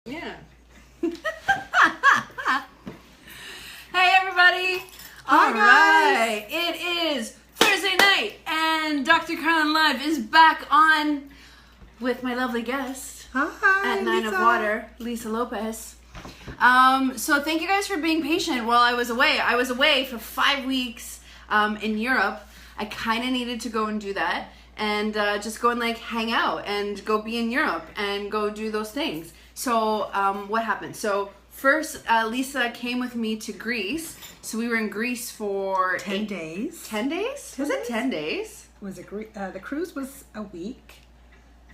Yeah. Hey everybody! Hi, Alright, it is Thursday night and Dr. Carlen Live is back on with my lovely guest Hi, at Nine Lisa. of Water, Lisa Lopez. So thank you guys for being patient while I was away. I was away for 5 weeks in Europe. I kind of needed to go and do that and just go and like hang out and go be in Europe and go do those things. So what happened? So first, Lisa came with me to Greece. So we were in Greece for 10 days. 10 days? Was it 10 days? The cruise was a week,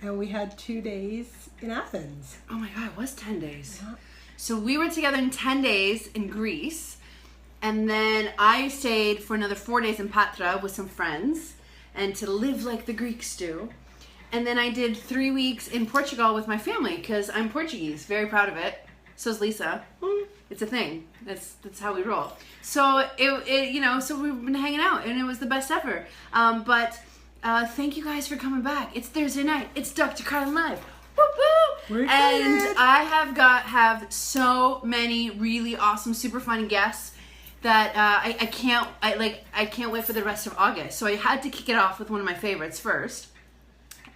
and we had 2 days in Athens. Oh my God, it was 10 days. Yeah. So we were together in 10 days in Greece, and then I stayed for another 4 days in Patra with some friends, and to live like the Greeks do. And then I did 3 weeks in Portugal with my family, because I'm Portuguese, very proud of it. So is Lisa. It's a thing. That's how we roll. So so we've been hanging out, and it was the best ever. But thank you guys for coming back. It's Thursday night. It's Dr. Carlen Live. Woo woo! We're excited. And I have so many really awesome, super fun guests that I can't wait for the rest of August. So I had to kick it off with one of my favorites first,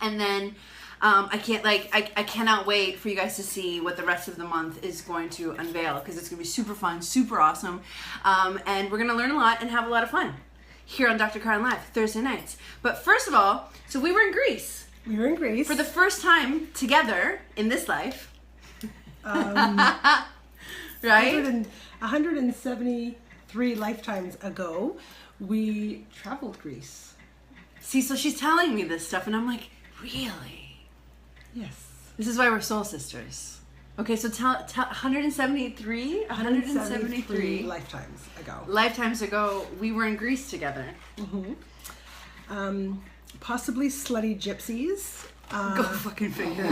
and then I cannot wait for you guys to see what the rest of the month is going to unveil, because it's gonna be super fun, super awesome, and we're gonna learn a lot and have a lot of fun here on Dr. Carlen Live Thursday nights. But first of all, so we were in Greece. We were in Greece. For the first time together in this life. Right? 173 lifetimes ago, we traveled Greece. See, so she's telling me this stuff, and I'm like, really? Yes. This is why we're soul sisters. Okay, so tell 173? 173 lifetimes ago, we were in Greece together. Mm-hmm. Possibly slutty gypsies. Go fucking figure.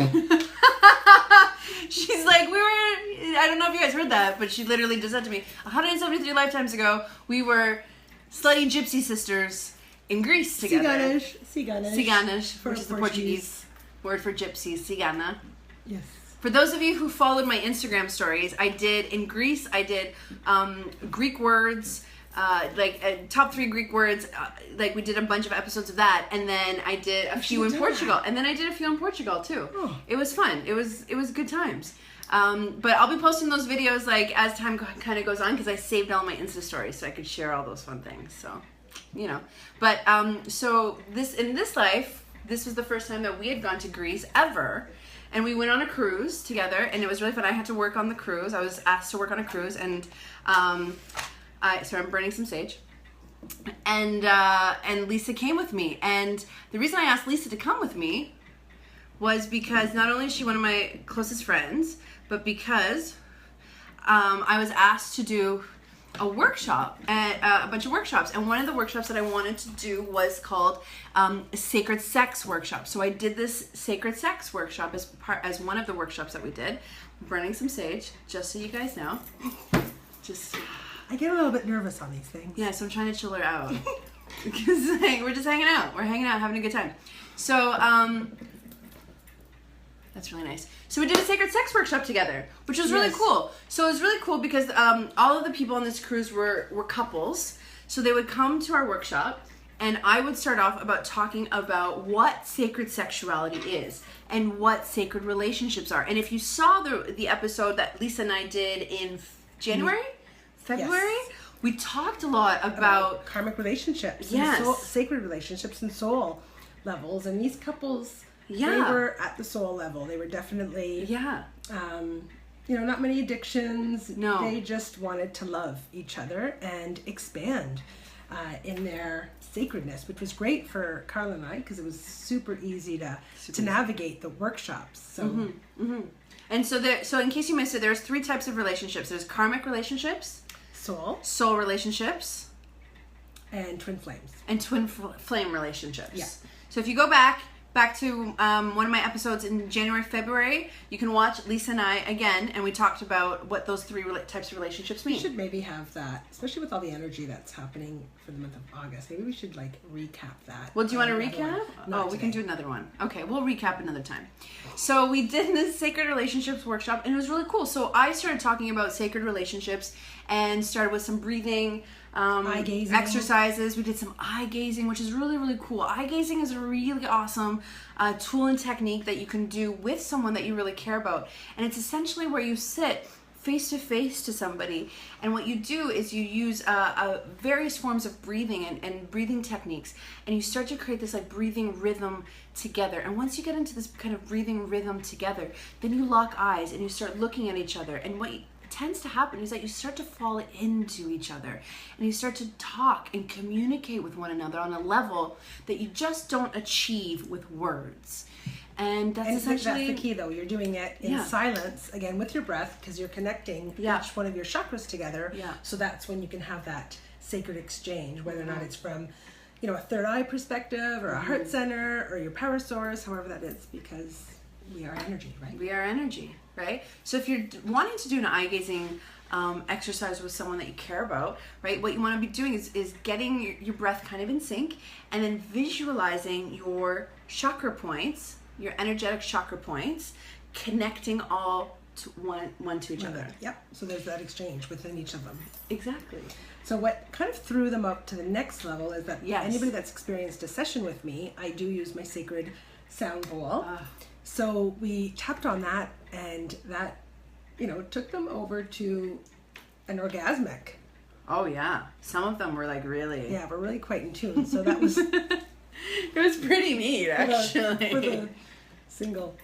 She's like, I don't know if you guys heard that, but she literally just said to me, 173 lifetimes ago, we were slutty gypsy sisters in Greece together. Ciganas, which is the Portuguese word for gypsies, cigana. Yes. For those of you who followed my Instagram stories, in Greece, I did Greek words, top 3 Greek words, we did a bunch of episodes of that, and then I did a few in Portugal, and then I did a few in Portugal too. Oh. It was fun. It was good times. But I'll be posting those videos as time kind of goes on, because I saved all my Insta stories so I could share all those fun things. So, But so in this life, this was the first time that we had gone to Greece ever. And we went on a cruise together, and it was really fun. I had to work on the cruise. I was asked to work on a cruise, and sorry, I'm burning some sage. And Lisa came with me. And the reason I asked Lisa to come with me was because not only is she one of my closest friends, but because I was asked to do a workshop, a bunch of workshops, and one of the workshops that I wanted to do was called a Sacred Sex Workshop. So I did this Sacred Sex Workshop as one of the workshops that we did. I'm burning some sage, just so you guys know. I get a little bit nervous on these things. Yeah, so I'm trying to chill her out. Because we're just hanging out. We're hanging out, having a good time. So, that's really nice. So we did a Sacred Sex Workshop together, which was really cool. So it was really cool because all of the people on this cruise were couples. So they would come to our workshop, and I would start off about talking about what sacred sexuality is and what sacred relationships are. And if you saw the episode that Lisa and I did in February, we talked a lot about karmic relationships, sacred relationships, and soul levels. And these couples, they were at the soul level. They were definitely, not many addictions. No. They just wanted to love each other and expand in their sacredness, which was great for Carla and I, because it was super easy to navigate the workshops. So. And so in case you missed it, there's 3 types of relationships. There's karmic relationships, soul relationships, and twin flames. And twin flame relationships. Yeah. So if you go back back to one of my episodes in January, February. You can watch Lisa and I again, and we talked about what those three types of relationships mean. We should maybe have that, especially with all the energy that's happening for the month of August. Maybe we should like recap that. Well, do you want to recap? Oh, we can do another one. Okay, we'll recap another time. So we did this Sacred Relationships workshop, and it was really cool. So I started talking about sacred relationships and started with some breathing eye gazing exercises. We did some eye gazing, which is really, really cool. Eye gazing is a really awesome tool and technique that you can do with someone that you really care about. And it's essentially where you sit face to face to somebody, and what you do is you use various forms of breathing and breathing techniques, and you start to create this like breathing rhythm together. And once you get into this kind of breathing rhythm together, then you lock eyes and you start looking at each other, and what tends to happen is that you start to fall into each other, and you start to talk and communicate with one another on a level that you just don't achieve with words. And that's essentially that's the key, though. You're doing it in silence, again, with your breath, because you're connecting each one of your chakras together. So that's when you can have that sacred exchange, whether or not it's from, you know, a third eye perspective or a heart center or your power source, however that is, because we are energy, right? We are energy, right? So if you're wanting to do an eye gazing exercise with someone that you care about, right, what you want to be doing is getting your breath kind of in sync, and then visualizing your chakra points, your energetic chakra points, connecting all to one to each other. Yep. So there's that exchange within each of them. Exactly. So what kind of threw them up to the next level is that anybody that's experienced a session with me, I do use my sacred sound bowl. So we tapped on that, and that, you know, took them over to an orgasmic. Oh yeah. Some of them were like really. Yeah, we're really quite in tune. So that was. It was pretty neat, actually. For the single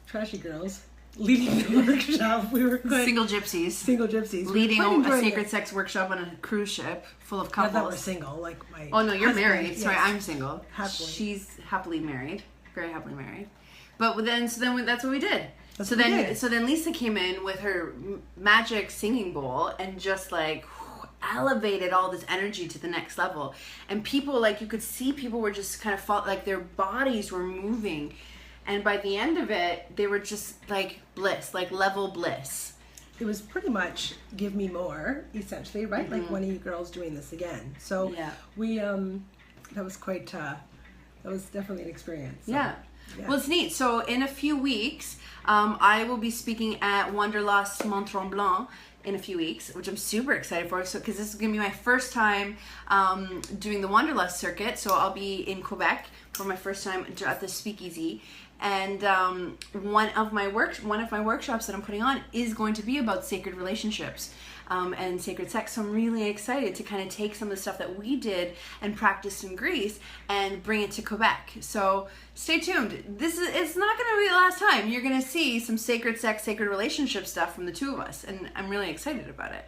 trashy girls leading the workshop, we were quite single gypsies. Single gypsies leading a sacred sex workshop on a cruise ship full of couples. Yeah, that we're single, like my. Oh no, you're husband, married. yes. Sorry, I'm single. Happily. She's happily married, very happily married. But then, that's what we did. That's so what we then, did. so then Lisa came in with her magic singing bowl and just like elevated all this energy to the next level. And people, like, you could see people were just kind of like their bodies were moving, and by the end of it, they were just like bliss, like level bliss. It was pretty much give me more, essentially, right? Like one of you girls doing this again. So we that was quite that was definitely an experience. So. Yeah. Well, it's neat. So in a few weeks, I will be speaking at Wanderlust Mont Tremblant in a few weeks, which I'm super excited for. So, because this is going to be my first time doing the Wanderlust circuit. So I'll be in Quebec for my first time at the Speakeasy. And one of my workshops that I'm putting on is going to be about sacred relationships and sacred sex. So I'm really excited to kind of take some of the stuff that we did and practiced in Greece and bring it to Quebec. So stay tuned. It's not going to be the last time you're going to see some sacred sex, sacred relationship stuff from the two of us, and I'm really excited about it.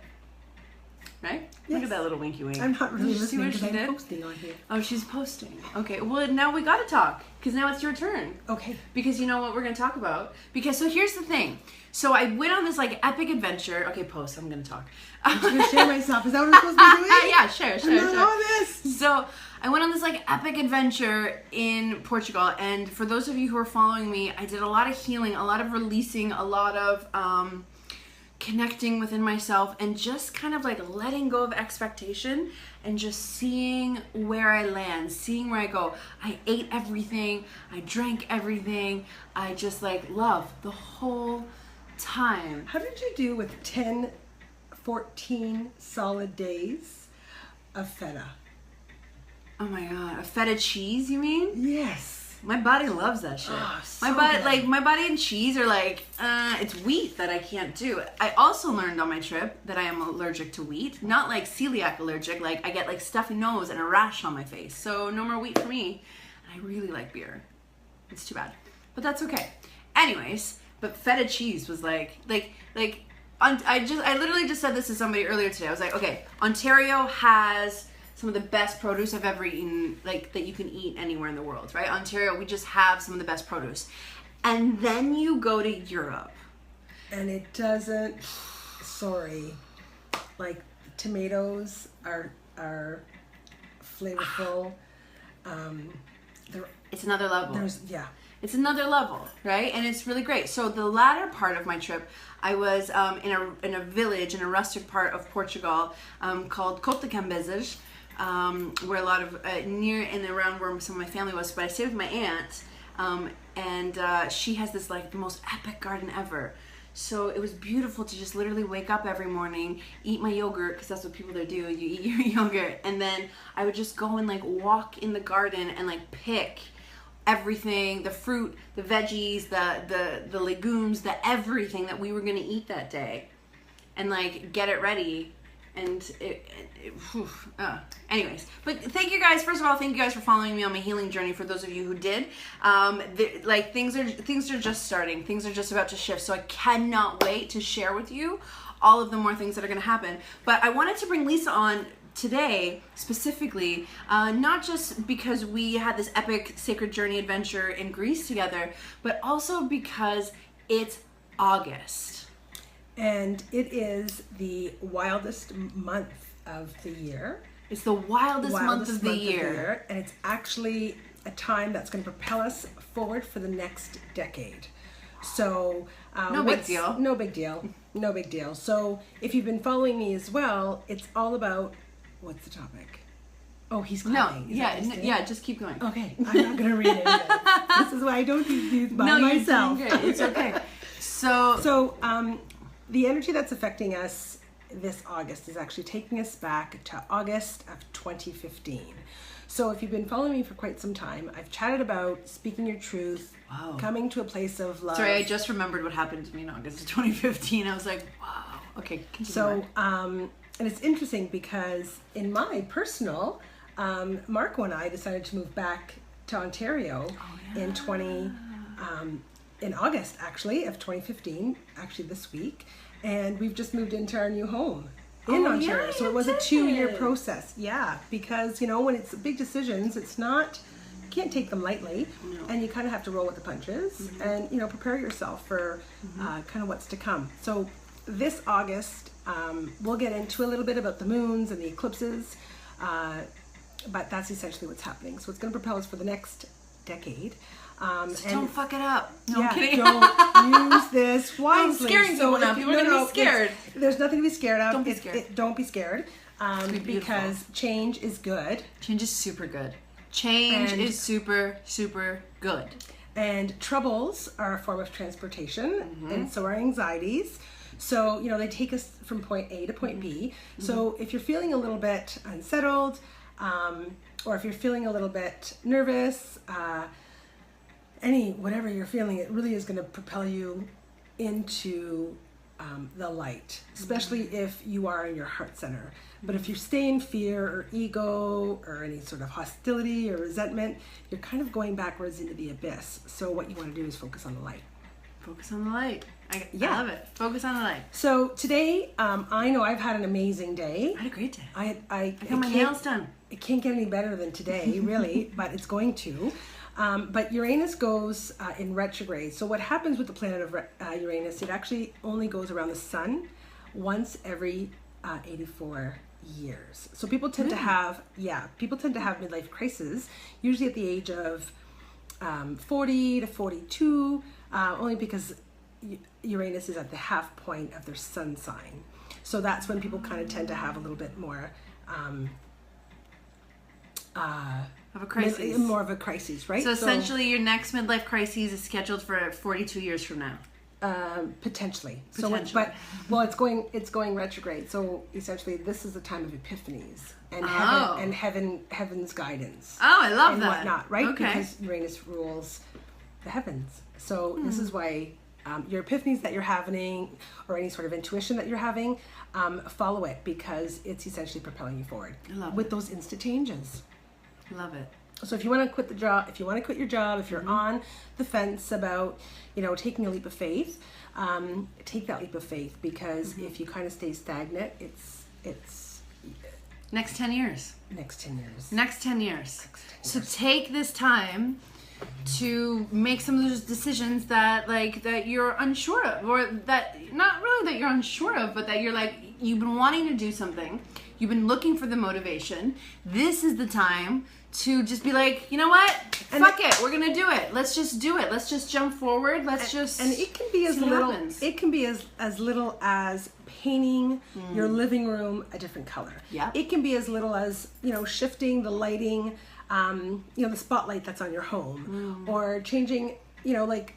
Right? Yes. Look at that little winky wink. I'm not really Did you see listening what because she I'm did? posting on here. Oh, she's posting. Okay, well, now we got to talk because now it's your turn. Okay. Because you know what we're going to talk about? Because, so here's the thing. So I went on this like epic adventure. Okay, post. I'm going to talk. I'm going to share myself. Is that what I'm supposed to be doing? Yeah, share. I'm not on this. So I went on this like epic adventure in Portugal, and for those of you who are following me, I did a lot of healing, a lot of releasing, a lot of connecting within myself, and just kind of like letting go of expectation and just seeing where I land, seeing where I go. I ate everything, I drank everything, I just like love the whole time. How did you do with 10, 14 solid days of feta? Oh my god, a feta cheese, you mean? Yes. My body loves that shit. Oh, so my body, good. like my body and cheese are like, it's wheat that I can't do. I also learned on my trip that I am allergic to wheat. Not like celiac allergic, like I get like stuffy nose and a rash on my face. So no more wheat for me. And I really like beer. It's too bad, but that's okay. Anyways, but feta cheese was I literally just said this to somebody earlier today. I was like, okay, Ontario has some of the best produce I've ever eaten, like that you can eat anywhere in the world, right? Ontario, we just have some of the best produce. And then you go to Europe. And it doesn't, like tomatoes are flavorful. it's another level. Yeah. It's another level, right? And it's really great. So the latter part of my trip, I was in a village, in a rustic part of Portugal called Cota Cambezes, where a lot of, near and around where some of my family was, but I stayed with my aunt, and she has this like the most epic garden ever. So it was beautiful to just literally wake up every morning, eat my yogurt, because that's what people there do, you eat your yogurt, and then I would just go and like walk in the garden and like pick everything, the fruit, the veggies, the legumes, the everything that we were gonna eat that day, and like get it ready. And anyways, but thank you guys. First of all, thank you guys for following me on my healing journey. For those of you who did, like things are just starting. Things are just about to shift. So I cannot wait to share with you all of the more things that are going to happen. But I wanted to bring Lisa on today specifically, not just because we had this epic sacred journey adventure in Greece together, but also because it's August. And it is the wildest month of the year. It's the wildest month of the year. And it's actually a time that's going to propel us forward for the next decade. So, no big deal. No big deal. No big deal. So, if you've been following me as well, it's all about, what's the topic? Oh, he's calling. Yeah, just keep going. Okay, I'm not going to read it. This is why I don't do these by myself. You're doing great. It's okay. So, the energy that's affecting us this August is actually taking us back to August of 2015. So if you've been following me for quite some time, I've chatted about speaking your truth, coming to a place of love. Sorry, I just remembered what happened to me in August of 2015. I was like, wow. Okay, continue. So, and it's interesting because in my personal, Marco and I decided to move back to Ontario in August, actually, of 2015, actually this week, and we've just moved into our new home in Ontario. Yeah, so it was a 2-year process. Yeah, because, when it's big decisions, you can't take them lightly, and you kind of have to roll with the punches, and, prepare yourself for kind of what's to come. So this August, we'll get into a little bit about the moons and the eclipses, but that's essentially what's happening. So it's going to propel us for the next decade. So don't fuck it up. No, I'm kidding. Don't use this wisely. I'm scaring someone up. People are going to be scared. There's nothing to be scared of. Don't be scared. Don't be scared. Because change is good. Change is super good. Change is super, super good. And troubles are a form of transportation, and so are anxieties. So, they take us from point A to point B. So if you're feeling a little bit unsettled, or if you're feeling a little bit nervous, whatever you're feeling, it really is going to propel you into the light, especially if you are in your heart center. But if you stay in fear or ego or any sort of hostility or resentment, you're kind of going backwards into the abyss. So what you want to do is focus on the light. Focus on the light. I love it. Focus on the light. So today, I know I've had an amazing day. I had a great day. I got my nails done. It can't get any better than today, really, but it's going to. But Uranus goes in retrograde. So what happens with the planet of Uranus, it actually only goes around the sun once every 84 years. So people tend to have, midlife crises, usually at the age of 40 to 42, only because Uranus is at the half point of their sun sign. So that's when people kind of tend to have a little bit more of a crisis. More of a crisis, right? So essentially your next midlife crisis is scheduled for 42 years from now. Potentially. Potentially. It's going retrograde. So essentially this is the time of epiphanies and heaven's guidance. Oh, I love and that. Whatnot, right? Okay. Because Uranus rules the heavens. So this is why your epiphanies that you're having, or any sort of intuition that you're having, follow it, because it's essentially propelling you forward with those instant changes. Love it. So if you want to quit your job, if you're on the fence about, taking a leap of faith, take that leap of faith, because if you kind of stay stagnant, it's next 10 years. Next 10 years. Next 10 years. So take this time to make some of those decisions that you're unsure of, or that not really that you're unsure of, but that you've been wanting to do something, you've been looking for the motivation. This is the time to just be like, you know what? Fuck it. We're gonna do it. Let's just do it. Let's just jump forward. Let's just. And it can be as little. It can be as little as painting your living room a different color. Yeah. It can be as little as, you know, shifting the lighting, you know, the spotlight that's on your home, or changing, you know, like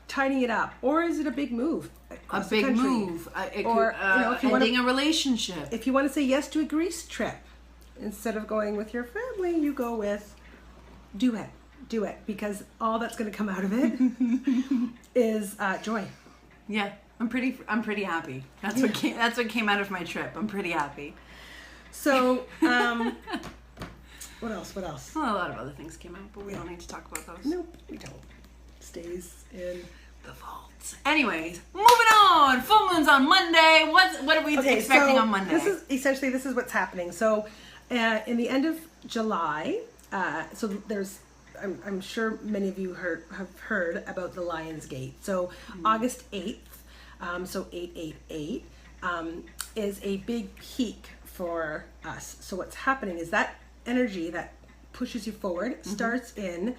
tidying it up. Or is it a big move? A big move. Or you know, if you ending a relationship. If you want to say yes to a Greece trip, instead of going with your family, you go with do it, because all that's going to come out of it is joy. Yeah, I'm pretty happy. That's what came out of my trip. I'm pretty happy. So, what else? Well, a lot of other things came out, but we don't need to talk about those. Nope, we don't. Stays in the vaults. Anyways, moving on. Full moon's on Monday. What are we expecting on Monday? This is what's happening. So, in the end of July, so there's, I'm sure many of you have heard about the Lion's Gate. So August 8th, so 888, is a big peak for us. So what's happening is that energy that pushes you forward starts in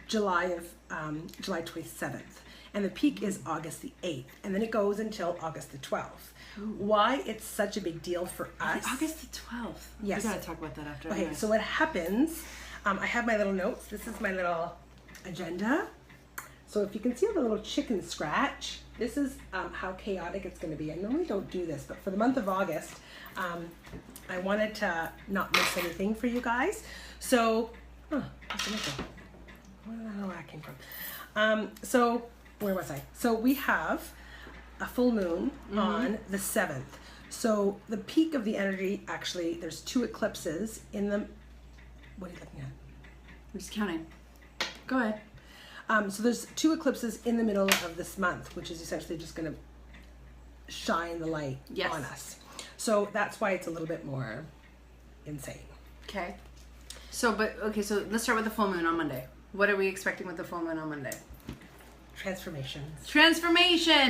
July 27th. And the peak is August the 8th. And then it goes until August the 12th. Why it's such a big deal for us. August the 12th. Yes. We gotta talk about that after. Okay, so what happens, I have my little notes. This is my little agenda. So if you can see all the little chicken scratch, this is how chaotic it's going to be. I normally don't do this, but for the month of August, I wanted to not miss anything for you guys. So, where the hell that came from? So, where was I? So we have a full moon on the 7th. So the peak of the energy, actually, there's 2 eclipses in the, what are you looking at? I'm just counting. Go ahead. So there's 2 eclipses in the middle of this month, which is essentially just going to shine the light on us. So that's why it's a little bit more insane. Okay. So let's start with the full moon on Monday. What are we expecting with the full moon on Monday? Transformation.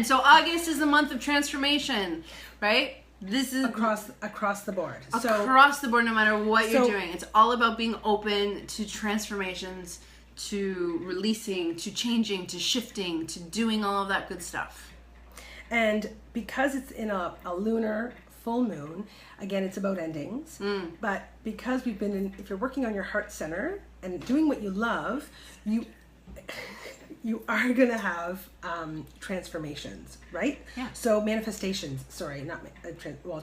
So August is the month of transformation, right? This is across the board. Across the board, no matter what you're doing. It's all about being open to transformations, to releasing, to changing, to shifting, to doing all of that good stuff. And because it's in a lunar full moon, again, it's about endings. But because we've been in, if you're working on your heart center and doing what you love, you are going to have transformations, right? Yeah. So manifestations,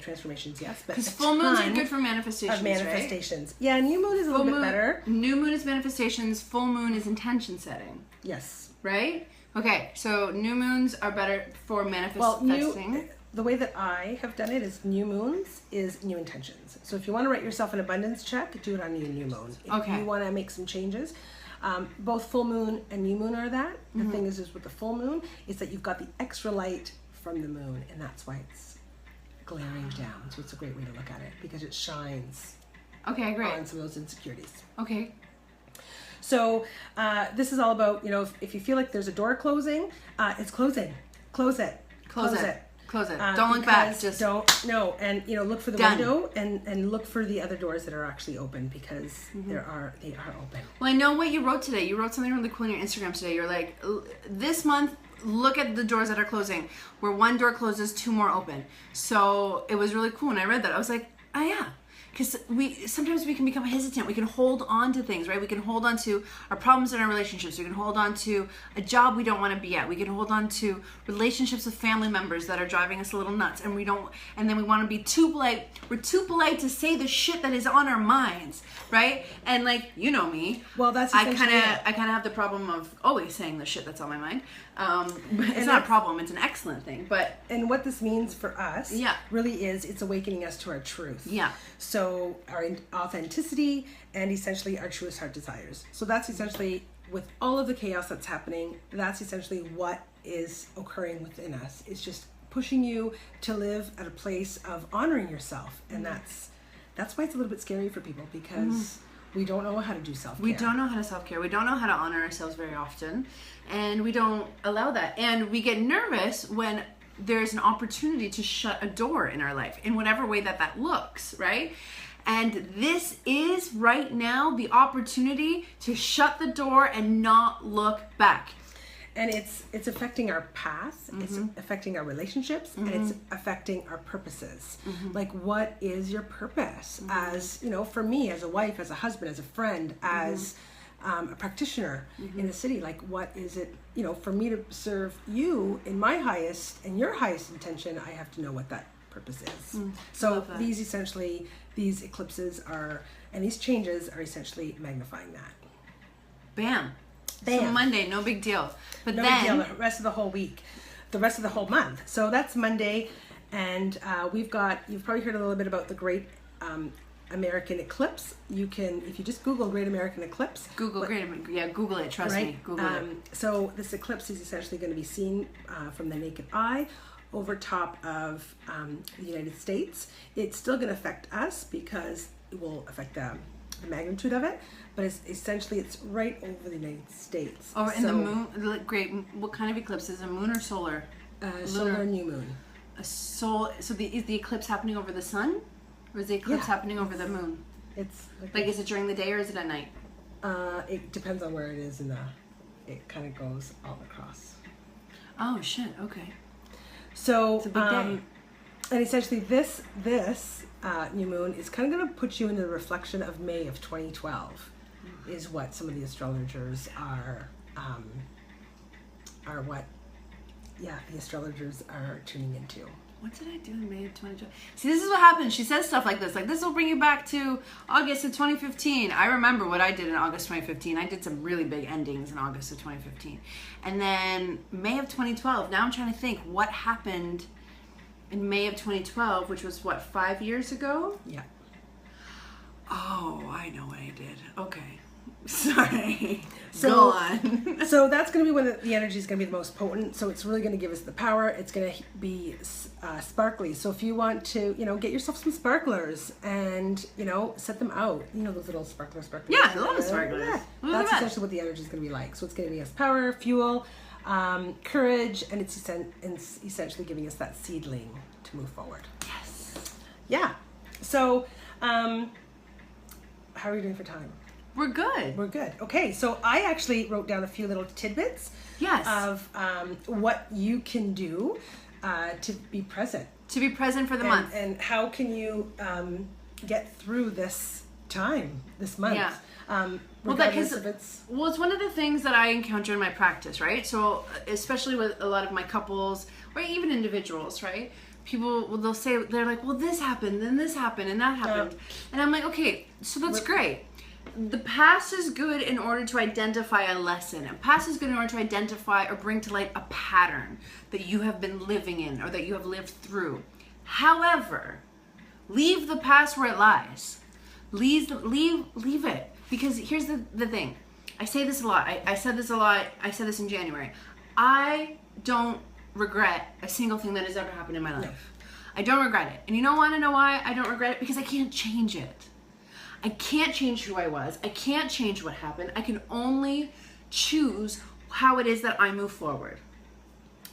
transformations, yes. Because full moons are good for manifestations, right? Yeah, new moon is a little bit better. New moon is manifestations, full moon is intention setting. Yes. Right? Okay, so new moons are better for manifesting. The way that I have done it is new moons is new intentions. So if you want to write yourself an abundance check, do it on your new moon. If you want to make some changes, both full moon and new moon are that. The thing is with the full moon is that you've got the extra light from the moon, and that's why it's glaring down. So it's a great way to look at it because it shines on some of those insecurities. Okay. So this is all about, if you feel like there's a door closing, it's closing. Close it. Close it. Don't look back. Just and look for the window and look for the other doors that are actually open because they are open. Well, I know what you wrote today. You wrote something really cool on your Instagram today. You're like, this month, look at the doors that are closing. Where one door closes, 2 more open. So it was really cool. When I read that, I was like, oh yeah. Because sometimes we can become hesitant. We can hold on to things, right? We can hold on to our problems in our relationships. We can hold on to a job we don't want to be at. We can hold on to relationships with family members that are driving us a little nuts, and then we want to be too polite. We're too polite to say the shit that is on our minds, right? And me. Well, that's I kind of have the problem of always saying the shit that's on my mind. It's not a problem. It's an excellent thing. And what this means for us, really is it's awakening us to our truth. Yeah. So our authenticity and essentially our truest heart desires. So that's essentially, with all of the chaos that's happening, that's essentially what is occurring within us. It's just pushing you to live at a place of honoring yourself, and that's why it's a little bit scary for people because. We don't know how to do self-care. We don't know how to self-care. We don't know how to honor ourselves very often. And we don't allow that. And we get nervous when there's an opportunity to shut a door in our life in whatever way that looks, right? And this is right now the opportunity to shut the door and not look back. And it's affecting our path, it's affecting our relationships, and it's affecting our purposes. Like, what is your purpose? As, you know, for me, as a wife, as a husband, as a friend, as a practitioner in the city, like, what is it, you know, for me to serve you in my highest and your highest intention, I have to know what that purpose is. So these eclipses are, and these changes are essentially magnifying that. Bam. Bam. So Monday, no big deal. But no then big deal, the rest of the whole week, the rest of the whole month. So that's Monday, and you've probably heard a little bit about the Great American Eclipse. You can, if you just Google Great American Eclipse. Google it, trust me, Google it. So this eclipse is essentially going to be seen from the naked eye over top of the United States. It's still going to affect us because it will affect the magnitude of it, but it's right over the United States. Oh, and the moon, great. What kind of eclipse is it, moon or solar? Solar new moon. So is the eclipse happening over the sun, or is the eclipse happening over the moon? It's like is it during the day or is it at night? It depends on where it is it kind of goes all across. Oh shit, okay. So it's a big day. And essentially this new moon is kind of going to put you into the reflection of May of 2012 is what some of the astrologers are the astrologers are tuning into. What did I do in May of 2012? See, this is what happens. She says stuff like this will bring you back to August of 2015. I remember what I did in August 2015. I did some really big endings in August of 2015. And then May of 2012, now I'm trying to think what happened in May of 2012, which was what, 5 years ago? Yeah. Oh, I know what I did. Okay. Sorry. So, go on. So that's going to be when the energy is going to be the most potent. So it's really going to give us the power. It's going to be sparkly. So if you want to, get yourself some sparklers and, set them out. Those little sparklers. Yeah, I love sparklers. Yeah. That's essentially what the energy is going to be like. So it's going to be us power, fuel, courage, and it's essentially giving us that seedling to move forward. Yes. Yeah. So how are we doing for time? We're good. We're good. Okay, so I actually wrote down a few little tidbits of what you can do to be present. To be present for the month. And how can you get through this time, this month? Yeah. It's one of the things that I encounter in my practice, right? So especially with a lot of my couples or even individuals, right? People, they'll say, they're like, well, this happened, then this happened, and that happened. And I'm like, okay, so that's great. The past is good in order to identify a lesson. And past is good in order to identify or bring to light a pattern that you have been living in or that you have lived through. However, leave the past where it lies. Leave it. Because here's the thing. I say this a lot. I said this a lot. I said this in January. I don't regret a single thing that has ever happened in my life. No. I don't regret it. And you want to know why I don't regret it? Because I can't change it. I can't change who I was. I can't change what happened. I can only choose how it is that I move forward.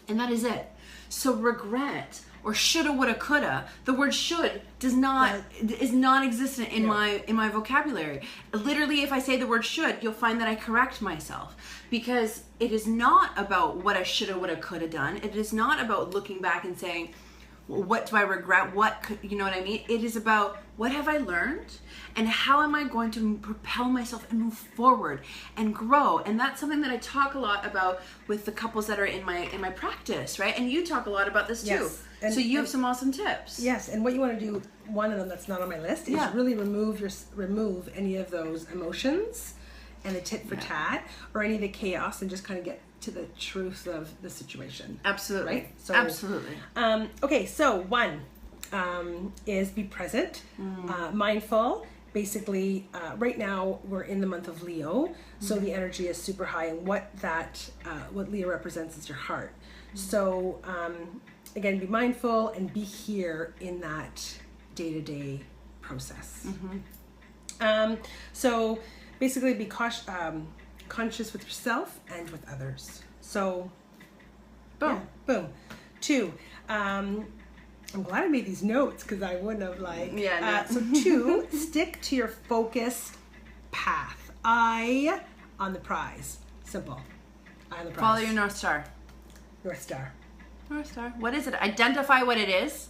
And that is it. So regret or shoulda, woulda, coulda, the word should is non-existent in my vocabulary. Literally, if I say the word should, you'll find that I correct myself because it is not about what I shoulda, woulda, coulda done. It is not about looking back and saying, well, what do I regret? You know what I mean? It is about what have I learned and how am I going to propel myself and move forward and grow. And that's something that I talk a lot about with the couples that are in my practice, right? And you talk a lot about this too. Yes. So you have some awesome tips. Yes, and what you want to do, one of them that's not on my list, is really remove any of those emotions and the tit for tat or any of the chaos and just kind of get to the truth of the situation. Absolutely. Right? So, absolutely. Okay, so one is be present, mindful. Basically, right now we're in the month of Leo, so the energy is super high, and what Leo represents is your heart. So again, be mindful and be here in that day-to-day process. So basically, be conscious with yourself and with others. So, boom. 2, I'm glad I made these notes because I wouldn't have Yeah. So 2, stick to your focused path. Eye on the prize. Simple. Eye on the prize. Follow your North Star. North Star. North Star. What is it? Identify what it is.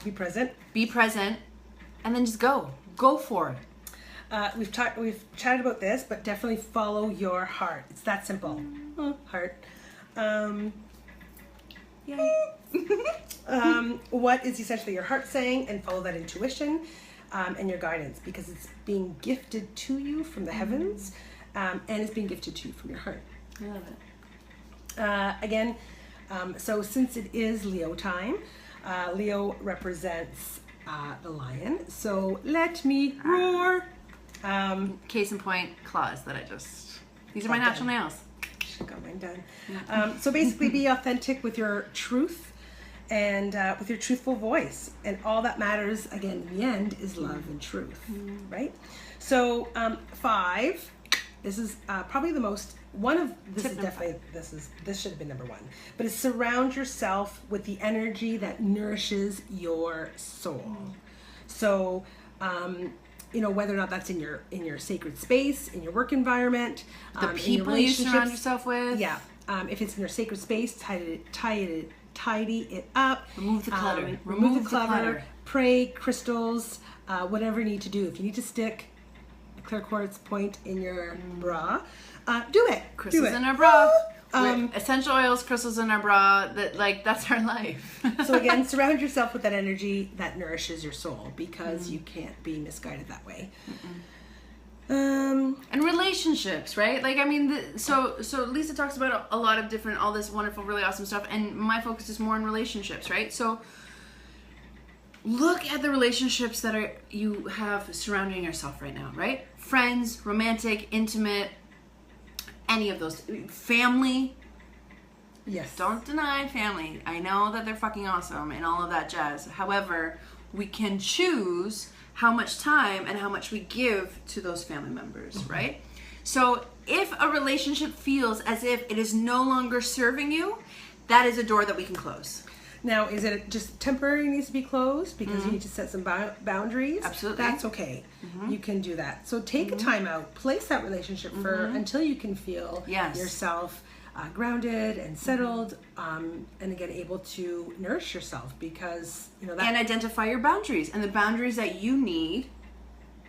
Be present. Be present. And then just go. Go for it. We've chatted about this, but definitely follow your heart. It's that simple. Heart. What is essentially your heart saying, and follow that intuition and your guidance, because it's being gifted to you from the heavens, and it's being gifted to you from your heart. I love it. Again, so since it is Leo time, Leo represents the lion. So let me roar. Case in point, claws that these are my natural nails. Should got mine done. So basically be authentic with your truth and with your truthful voice. And all that matters, again, in the end, is love and truth, right? So 5, this is probably the most, this should have been number 1, but it's surround yourself with the energy that nourishes your soul. So, whether or not that's in your sacred space, in your work environment, the people you surround yourself with. Yeah. If it's in your sacred space, tidy it up. Remove the clutter. Remove the clutter. Pray, crystals, whatever you need to do. If you need to stick a clear quartz point in your bra, do it. Crystals in our bra. Essential oils, crystals in our bra. That's our life. So again, surround yourself with that energy that nourishes your soul, because you can't be misguided that way. And relationships, right? So Lisa talks about a lot of all this wonderful, really awesome stuff, and my focus is more on relationships, right? So look at the relationships that you have surrounding yourself right now, right? Friends, romantic, intimate, any of those. Family. Yes. Don't deny family. I know that they're fucking awesome and all of that jazz. However, we can choose how much time and how much we give to those family members, right? So if a relationship feels as if it is no longer serving you, that is a door that we can close. Now, is it just temporary needs to be closed because you need to set some boundaries? Absolutely. That's okay. You can do that. So take a time out, place that relationship until you can feel yourself grounded and settled, and again able to nourish yourself, because that, and identify your boundaries and the boundaries that you need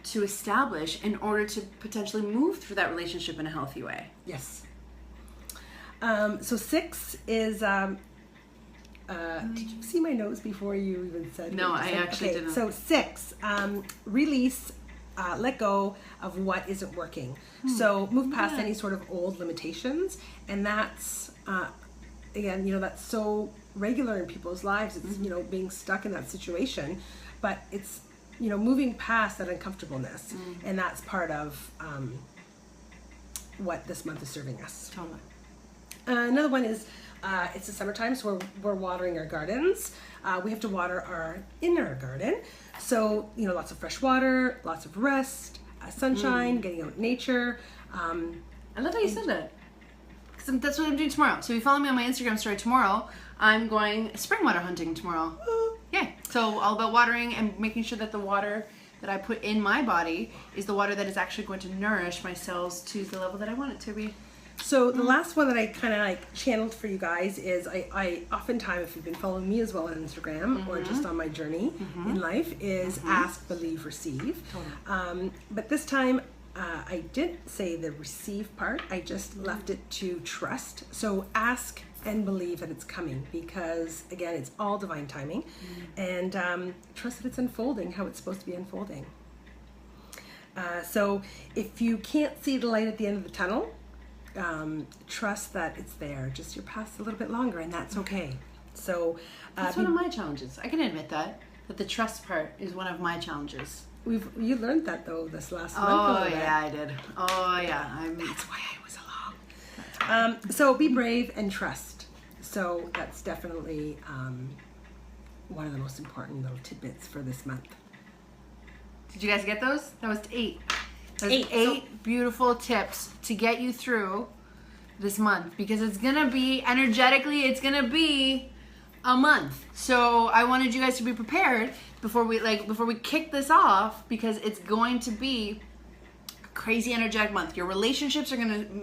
to establish in order to potentially move through that relationship in a healthy way. Yes. So 6 is did you see my notes before you even said? No, I actually didn't. So 6, release, let go of what isn't working. So move past any sort of old limitations, and that's again, that's so regular in people's lives. It's being stuck in that situation, but it's moving past that uncomfortableness, and that's part of what this month is serving us. Totally. Another one is it's the summertime, so we're watering our gardens. We have to water our inner garden. So, lots of fresh water, lots of rest, sunshine, getting out in nature. I love how you said that. Because that's what I'm doing tomorrow. So if you follow me on my Instagram story tomorrow, I'm going spring water hunting tomorrow. Yeah. So all about watering and making sure that the water that I put in my body is the water that is actually going to nourish my cells to the level that I want it to be. So the last one that I kind of channeled for you guys is I oftentimes, if you've been following me as well on Instagram or just on my journey in life, is ask, believe, receive. Totally. But this time I didn't say the receive part. I just left it to trust. So ask and believe that it's coming, because again, it's all divine timing, and trust that it's unfolding how it's supposed to be unfolding. So if you can't see the light at the end of the tunnel, trust that it's there. Just your path's a little bit longer, and that's okay. So that's one of my challenges. I can admit that the trust part is one of my challenges. You learned that though this last month. Oh yeah, I did. Oh yeah, that's why I was along. So be brave and trust. So that's definitely one of the most important little tidbits for this month. Did you guys get those? That was 8. There's 8 beautiful tips to get you through this month, because it's gonna be energetically, it's gonna be a month. So I wanted you guys to be prepared before we kick this off, because it's going to be a crazy energetic month. Your relationships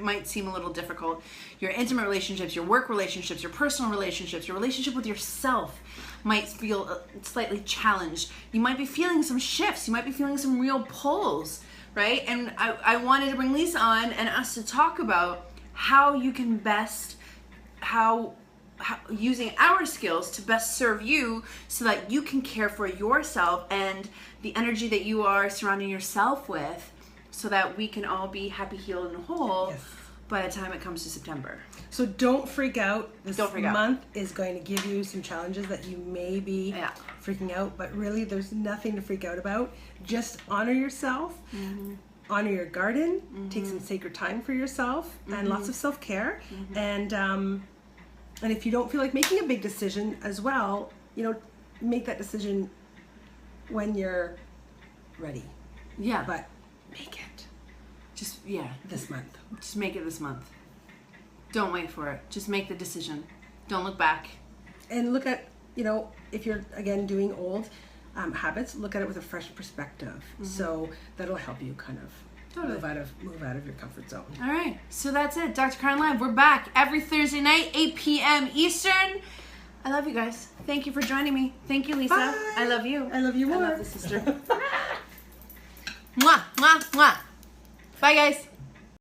might seem a little difficult. Your intimate relationships, your work relationships, your personal relationships, your relationship with yourself might feel slightly challenged. You might be feeling some shifts. You might be feeling some real pulls, right? And I wanted to bring Lisa on and us to talk about how you can best, how using our skills to best serve you, so that you can care for yourself and the energy that you are surrounding yourself with, so that we can all be happy, healed, and whole by the time it comes to September. So don't freak out. This month is going to give you some challenges that you may be freaking out, but really there's nothing to freak out about. Just honor yourself, honor your garden, take some sacred time for yourself, and lots of self-care. And if you don't feel like making a big decision as well, make that decision when you're ready. Yeah. But make it. This month. Just make it this month. Don't wait for it. Just make the decision. Don't look back. And look at, if you're, again, doing old habits, look at it with a fresh perspective. So that'll help you kind of move out of your comfort zone. All right. So that's it. Dr. Carlen Live. We're back every Thursday night, 8 p.m. Eastern. I love you guys. Thank you for joining me. Thank you, Lisa. Bye. I love you. I love you more. I love the sister. Mwah, mwah, mwah. Bye, guys.